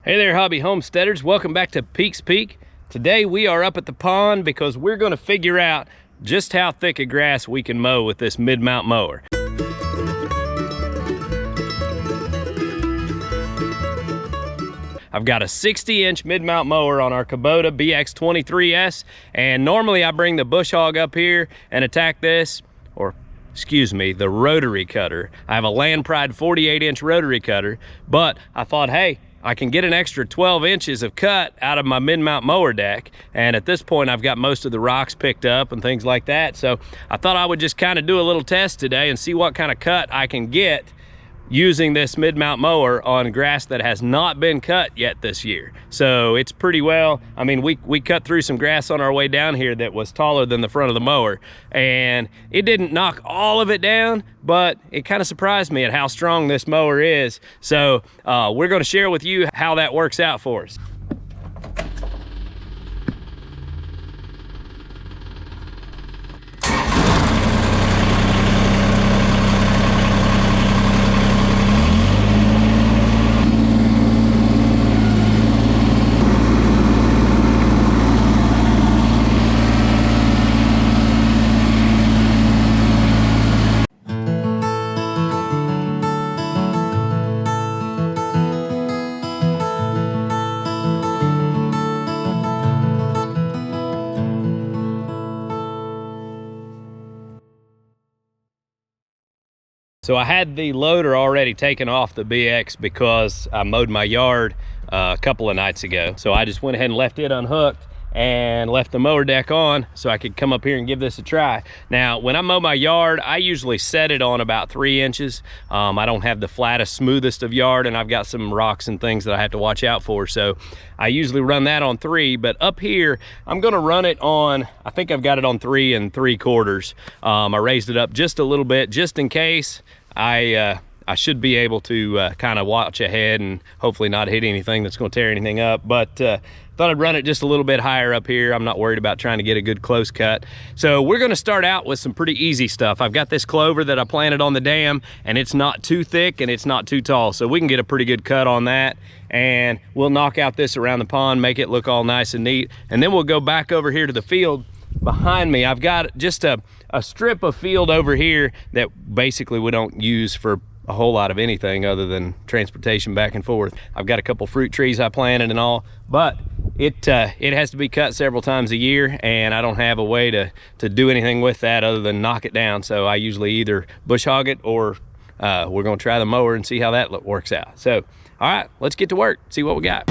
Hey there, hobby homesteaders. Welcome back to Peaks Peak. Today we are up at the pond because we're going to figure out just how thick a grass we can mow with this mid-mount mower. I've got a 60-inch mid-mount mower on our Kubota BX23S, and normally I bring the bush hog up here and attack this, or excuse me, the Rotary Cutter. I have a Land Pride 48-inch Rotary Cutter, but I thought, hey, I can get an extra 12 inches of cut out of my mid-mount mower deck, and at this point I've got most of the rocks picked up and things like that, so I thought I would just kind of do a little test today and see what kind of cut I can get using this mid-mount mower on grass that has not been cut yet this year. So it's pretty well, I mean, we cut through some grass on our way down here that was taller than the front of the mower, and it didn't knock all of it down, but it kind of surprised me at how strong this mower is. So we're going to share with you how that works out for us. So I had the loader already taken off the BX because I mowed my yard a couple of nights ago. So I just went ahead and left it unhooked and left the mower deck on so I could come up here and give this a try. Now, when I mow my yard, I usually set it on about 3 inches. I don't have the flattest, smoothest of yard, and I've got some rocks and things that I have to watch out for. So I usually run that on 3, but up here, I'm gonna run it on, I think I've got it on 3 3/4. I raised it up just a little bit, just in case. I should be able to kind of watch ahead and hopefully not hit anything that's going to tear anything up, but thought I'd run it just a little bit higher up here. I'm not worried about trying to get a good close cut. So we're going to start out with some pretty easy stuff. I've got this clover that I planted on the dam, and it's not too thick and it's not too tall, so we can get a pretty good cut on that, and we'll knock out this around the pond, make it look all nice and neat, and then we'll go back over here to the field behind me. I've got just a strip of field over here that basically we don't use for a whole lot of anything other than transportation back and forth. I've got a couple fruit trees I planted and all, but it has to be cut several times a year, and I don't have a way to do anything with that other than knock it down. So I usually either bush hog it, or we're gonna try the mower and see how that works out. So, all right, let's get to work, see what we got.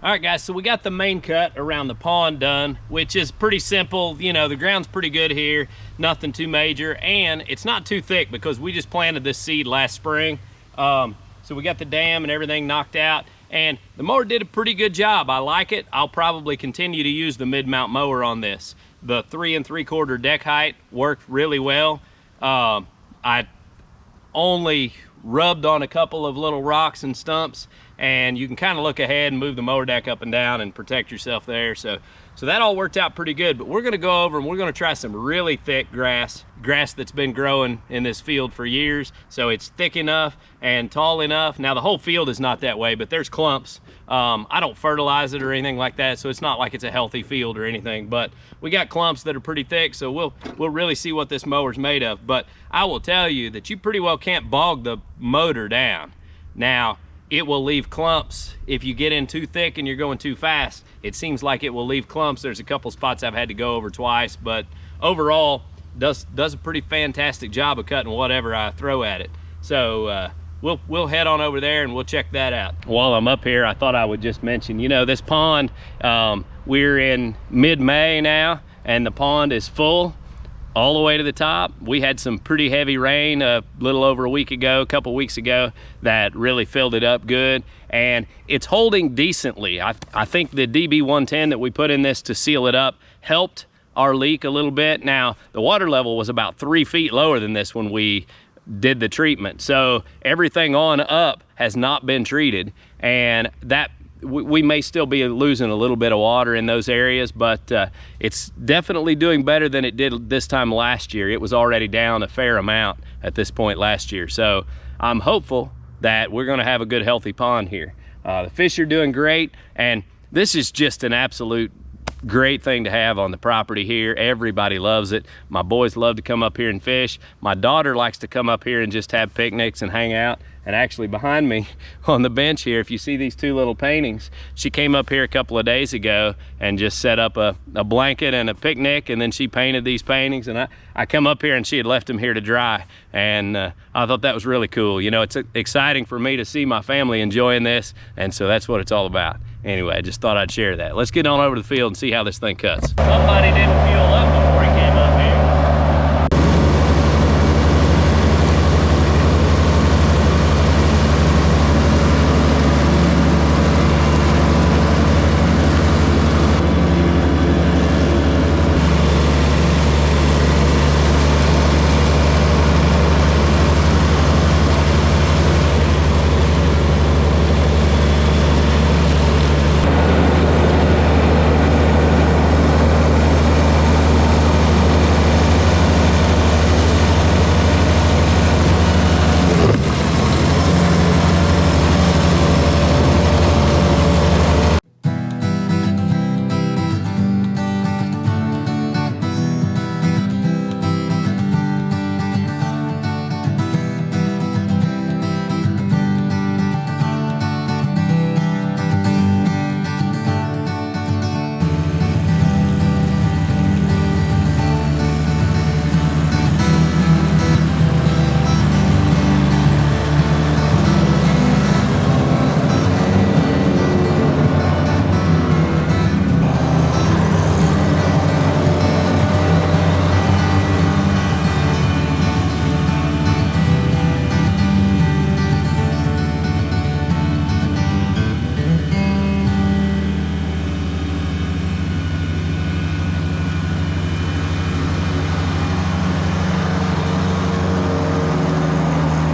All right, guys, so we got the main cut around the pond done, which is pretty simple. You know, the ground's pretty good here, nothing too major, and it's not too thick because we just planted this seed last spring. So we got the dam and everything knocked out, and the mower did a pretty good job. I like it. I'll probably continue to use the mid-mount mower on this. The 3 3/4 deck height worked really well. I only rubbed on a couple of little rocks and stumps, and you can kind of look ahead and move the mower deck up and down and protect yourself there. So So that all worked out pretty good, but we're gonna go over and we're gonna try some really thick grass that's been growing in this field for years. So it's thick enough and tall enough. Now the whole field is not that way, but there's clumps. I don't fertilize it or anything like that, so it's not like it's a healthy field or anything, but we got clumps that are pretty thick, so we'll really see what this mower's made of. But I will tell you that you pretty well can't bog the motor down. Now, it will leave clumps if you get in too thick and you're going too fast. It seems like it will leave clumps. There's a couple spots I've had to go over twice, but overall does a pretty fantastic job of cutting whatever I throw at it. So we'll head on over there and we'll check that out. While I'm up here, I thought I would just mention, you know, this pond, we're in mid-May now and the pond is full all the way to the top. We had some pretty heavy rain a little over a week ago, a couple weeks ago, that really filled it up good, and it's holding decently. I think the DB110 that we put in this to seal it up helped our leak a little bit. Now, the water level was about 3 feet lower than this when we did the treatment, so everything on up has not been treated, and that we may still be losing a little bit of water in those areas, but it's definitely doing better than it did this time last year. It was already down a fair amount at this point last year. So I'm hopeful that we're gonna have a good healthy pond here. The fish are doing great, and this is just an absolute great thing to have on the property here. Everybody loves it. My boys love to come up here and fish. My daughter likes to come up here and just have picnics and hang out. And actually behind me on the bench here, if you see these two little paintings, she came up here a couple of days ago and just set up a blanket and a picnic, and then she painted these paintings, and I come up here and she had left them here to dry, and I thought that was really cool. You know, it's exciting for me to see my family enjoying this, and so that's what it's all about. Anyway, I just thought I'd share that. Let's get on over to the field and see how this thing cuts. Somebody didn't fuel up before he came up here.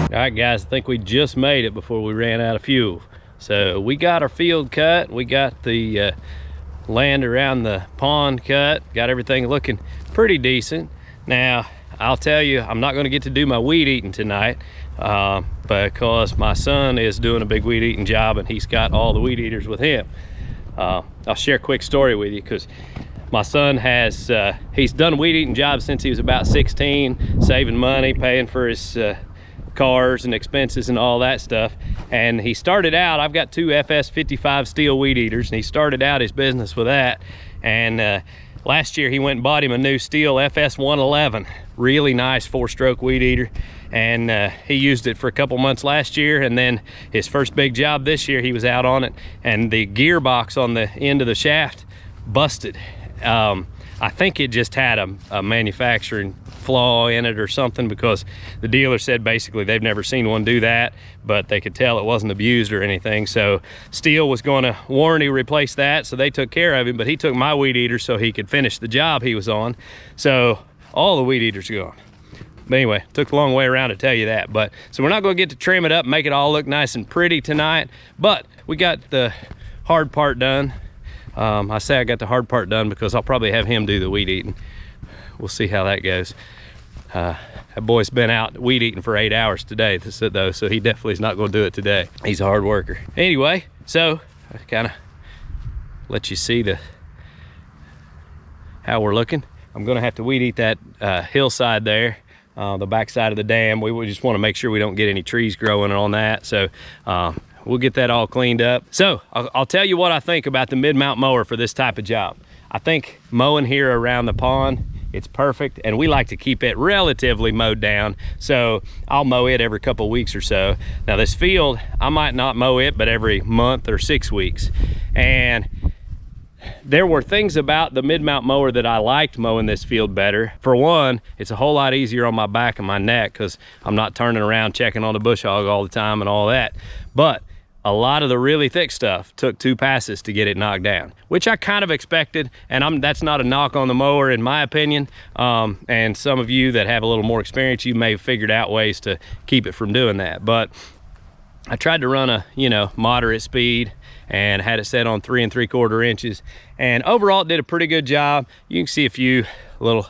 All right, guys, I think we just made it before we ran out of fuel. So we got our field cut. We got the land around the pond cut. Got everything looking pretty decent. Now, I'll tell you, I'm not gonna get to do my weed eating tonight because my son is doing a big weed eating job and he's got all the weed eaters with him. I'll share a quick story with you because my son has, he's done weed eating jobs since he was about 16, saving money, paying for his cars and expenses and all that stuff. And he started out, I've got two FS 55 steel weed eaters, and he started out his business with that. And last year he went and bought him a new steel FS 111, really nice 4-stroke weed eater. And he used it for a couple months last year, and then his first big job this year, he was out on it, and the gearbox on the end of the shaft busted. I think it just had a manufacturing flaw in it or something, because the dealer said basically they've never seen one do that, but they could tell it wasn't abused or anything. So Steel was going to warranty replace that, so they took care of him, but he took my weed eater so he could finish the job he was on. So all the weed eaters are gone. But anyway, took a long way around to tell you that. But so we're not going to get to trim it up, make it all look nice and pretty tonight, but we got the hard part done. I say I got the hard part done because I'll probably have him do the weed eating. We'll see how that goes. That boy's been out weed eating for 8 hours today, though, so he definitely is not going to do it today. He's a hard worker. Anyway, so I kind of let you see how we're looking. I'm going to have to weed eat that hillside there, the backside of the dam. We just want to make sure we don't get any trees growing on that. So we'll get that all cleaned up. So I'll tell you what I think about the mid-mount mower for this type of job. I think mowing here around the pond, it's perfect, and we like to keep it relatively mowed down. So I'll mow it every couple weeks or so. Now this field, I might not mow it, but every month or 6 weeks. And there were things about the mid-mount mower that I liked mowing this field better. For one, it's a whole lot easier on my back and my neck because I'm not turning around checking on the bush hog all the time and all that. But a lot of the really thick stuff took 2 passes to get it knocked down, which I kind of expected, and that's not a knock on the mower in my opinion. And some of you that have a little more experience, you may have figured out ways to keep it from doing that. But I tried to run a, moderate speed and had it set on 3 3/4 inches. And overall it did a pretty good job. You can see a few little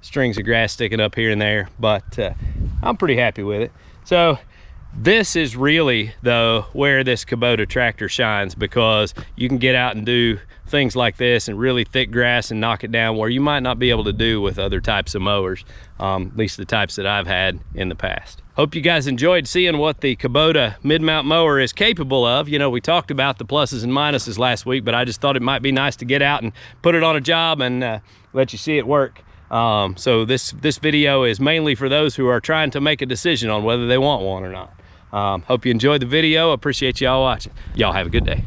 strings of grass sticking up here and there, but I'm pretty happy with it. So this is really, though, where this Kubota tractor shines, because you can get out and do things like this and really thick grass and knock it down where you might not be able to do with other types of mowers, at least the types that I've had in the past. Hope you guys enjoyed seeing what the Kubota mid-mount mower is capable of. We talked about the pluses and minuses last week, but I just thought it might be nice to get out and put it on a job and let you see it work. So this video is mainly for those who are trying to make a decision on whether they want one or not. Hope you enjoyed the video. Appreciate y'all watching. Y'all have a good day.